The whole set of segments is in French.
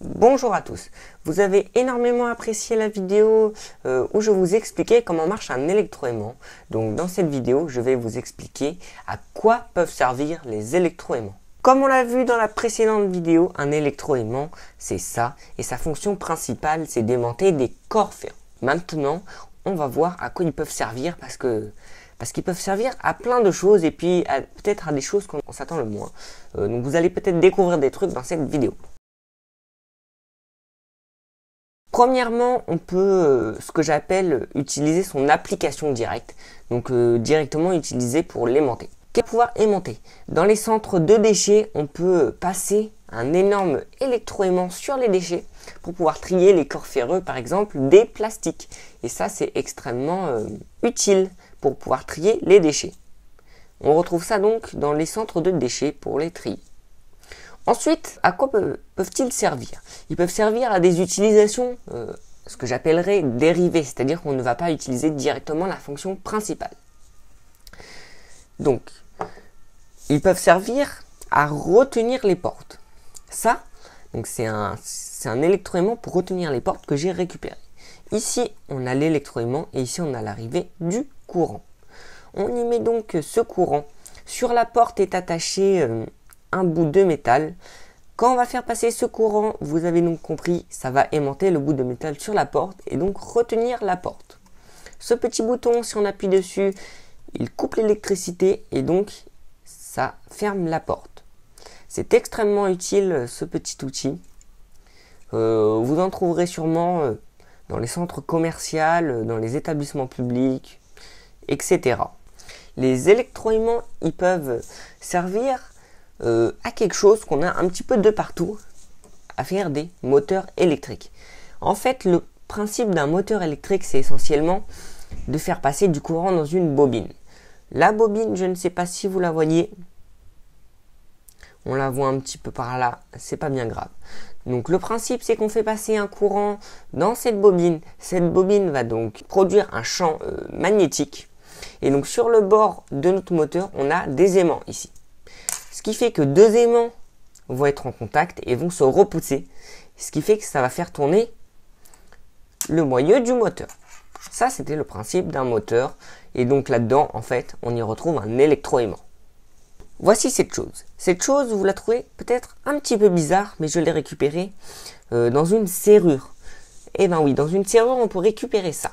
Bonjour à tous, vous avez énormément apprécié la vidéo où je vous expliquais comment marche un électroaimant. Donc dans cette vidéo, je vais vous expliquer à quoi peuvent servir les électroaimants. Comme on l'a vu dans la précédente vidéo, un électroaimant, c'est ça, et sa fonction principale, c'est d'aimanter des corps ferreux. Maintenant, on va voir à quoi ils peuvent servir parce qu'ils peuvent servir à plein de choses et puis peut-être à des choses qu'on s'attend le moins. Donc vous allez peut-être découvrir des trucs dans cette vidéo. Premièrement, on peut, ce que j'appelle, utiliser son application directe. Donc directement utiliser pour l'aimanter. Quel pouvoir aimanter? Dans les centres de déchets, on peut passer un énorme électroaimant sur les déchets pour pouvoir trier les corps ferreux, par exemple, des plastiques. Et ça, c'est extrêmement utile pour pouvoir trier les déchets. On retrouve ça donc dans les centres de déchets pour les trier. Ensuite, à quoi peuvent-ils servir? Ils peuvent servir à des utilisations, ce que j'appellerais dérivées, c'est-à-dire qu'on ne va pas utiliser directement la fonction principale. Donc, ils peuvent servir à retenir les portes. Ça, donc c'est un électroaimant pour retenir les portes que j'ai récupéré. Ici, on a l'électroaimant et ici, on a l'arrivée du courant. On y met donc ce courant. Sur la porte est attaché un bout de métal. Quand on va faire passer ce courant, vous avez donc compris, ça va aimanter le bout de métal sur la porte et donc retenir la porte. Ce petit bouton, si on appuie dessus, il coupe l'électricité et donc ça ferme la porte. C'est extrêmement utile ce petit outil. Vous en trouverez sûrement dans les centres commerciaux, dans les établissements publics, etc. Les électroaimants, ils peuvent servir à quelque chose qu'on a un petit peu de partout, à faire des moteurs électriques. En fait, le principe d'un moteur électrique, c'est essentiellement de faire passer du courant dans une bobine. La bobine, je ne sais pas si vous la voyez, on la voit un petit peu par là, c'est pas bien grave. Donc le principe, c'est qu'on fait passer un courant dans cette bobine. Cette bobine va donc produire un champ magnétique. Et donc sur le bord de notre moteur, on a des aimants ici. Ce qui fait que deux aimants vont être en contact et vont se repousser. Ce qui fait que ça va faire tourner le moyeu du moteur. Ça, c'était le principe d'un moteur. Et donc là-dedans, en fait, on y retrouve un électroaimant. Voici cette chose. Cette chose, vous la trouvez peut-être un petit peu bizarre, mais je l'ai récupérée dans une serrure. Eh bien oui, dans une serrure, on peut récupérer ça.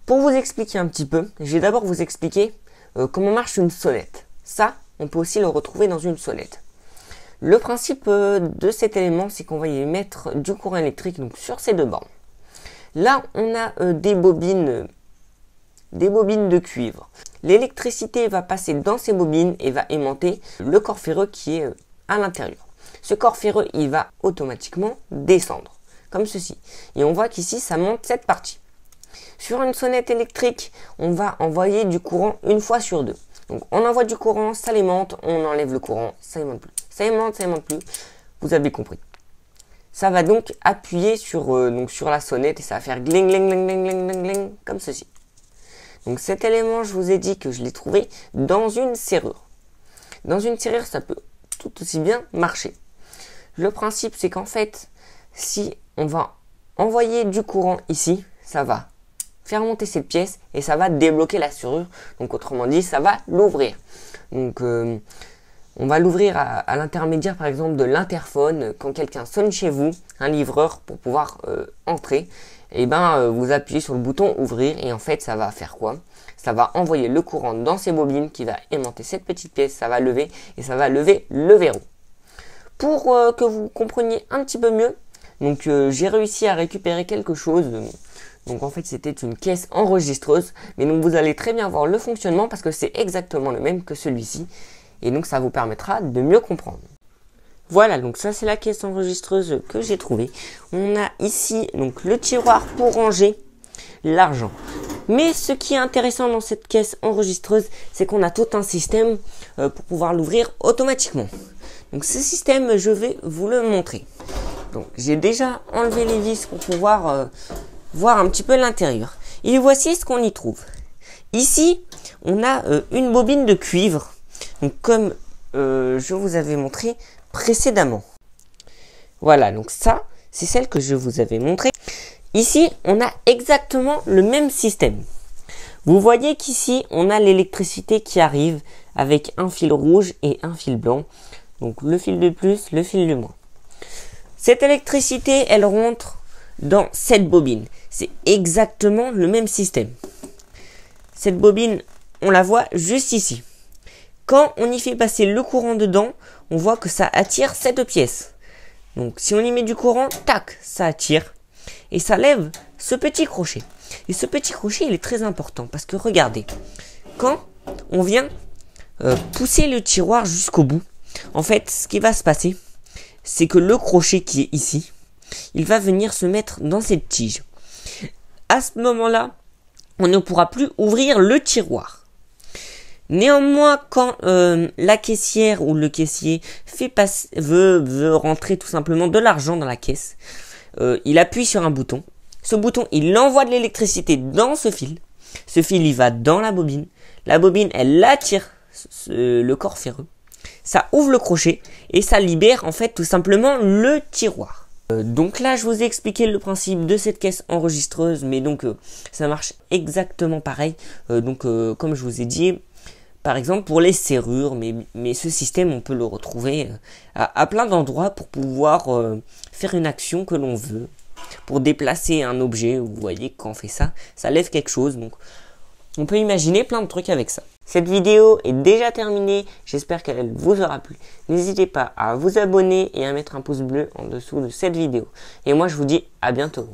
Pour vous expliquer un petit peu, je vais d'abord vous expliquer comment marche une sonnette. Ça, on peut aussi le retrouver dans une sonnette. Le principe de cet élément, c'est qu'on va y mettre du courant électrique donc sur ces deux bornes. Là, on a des bobines de cuivre. L'électricité va passer dans ces bobines et va aimanter le corps ferreux qui est à l'intérieur. Ce corps ferreux, il va automatiquement descendre, comme ceci. Et on voit qu'ici, ça monte cette partie. Sur une sonnette électrique, on va envoyer du courant une fois sur deux. Donc on envoie du courant, ça aimante, on enlève le courant, ça aimante plus. Ça aimante plus. Vous avez compris. Ça va donc appuyer sur la sonnette et ça va faire gling, gling, gling, gling, gling, gling, gling, comme ceci. Donc cet élément, je vous ai dit que je l'ai trouvé dans une serrure. Dans une serrure, ça peut tout aussi bien marcher. Le principe, c'est qu'en fait, si on va envoyer du courant ici, ça va faire monter cette pièce et ça va débloquer la serrure. Donc autrement dit, ça va l'ouvrir. Donc on va l'ouvrir à l'intermédiaire par exemple de l'interphone. Quand quelqu'un sonne chez vous, un livreur pour pouvoir entrer, et vous appuyez sur le bouton ouvrir et en fait ça va faire quoi? Ça va envoyer le courant dans ces bobines qui va aimanter cette petite pièce, ça va lever et ça va lever le verrou. Pour que vous compreniez un petit peu mieux, donc j'ai réussi à récupérer quelque chose. Donc en fait c'était une caisse enregistreuse, mais donc vous allez très bien voir le fonctionnement parce que c'est exactement le même que celui-ci et donc ça vous permettra de mieux comprendre. Voilà, donc ça c'est la caisse enregistreuse que j'ai trouvée. On a ici donc le tiroir pour ranger l'argent. Mais ce qui est intéressant dans cette caisse enregistreuse, c'est qu'on a tout un système pour pouvoir l'ouvrir automatiquement. Donc ce système, je vais vous le montrer. Donc j'ai déjà enlevé les vis pour pouvoir voir un petit peu l'intérieur. Et voici ce qu'on y trouve. Ici, on a une bobine de cuivre. Donc comme je vous avais montré précédemment. Voilà, donc ça, c'est celle que je vous avais montrée. Ici, on a exactement le même système. Vous voyez qu'ici, on a l'électricité qui arrive avec un fil rouge et un fil blanc. Donc le fil de plus, le fil de moins. Cette électricité, elle rentre dans cette bobine. C'est exactement le même système. Cette bobine, on la voit juste ici. Quand on y fait passer le courant dedans, on voit que ça attire cette pièce. Donc si on y met du courant, tac, ça attire. Et ça lève ce petit crochet. Et ce petit crochet, il est très important parce que regardez, quand on vient pousser le tiroir jusqu'au bout, en fait, ce qui va se passer, c'est que le crochet qui est ici, il va venir se mettre dans cette tige. À ce moment-là, on ne pourra plus ouvrir le tiroir. Néanmoins, quand la caissière ou le caissier veut rentrer tout simplement de l'argent dans la caisse, il appuie sur un bouton. Ce bouton, il envoie de l'électricité dans ce fil. Ce fil, il va dans la bobine. La bobine, elle attire le corps ferreux. Ça ouvre le crochet et ça libère en fait tout simplement le tiroir. Donc là, je vous ai expliqué le principe de cette caisse enregistreuse, mais donc ça marche exactement pareil. Comme je vous ai dit, par exemple pour les serrures, mais ce système, on peut le retrouver à plein d'endroits pour pouvoir faire une action que l'on veut. Pour déplacer un objet, vous voyez quand on fait ça, ça lève quelque chose. Donc on peut imaginer plein de trucs avec ça. Cette vidéo est déjà terminée, j'espère qu'elle vous aura plu. N'hésitez pas à vous abonner et à mettre un pouce bleu en dessous de cette vidéo. Et moi je vous dis à bientôt.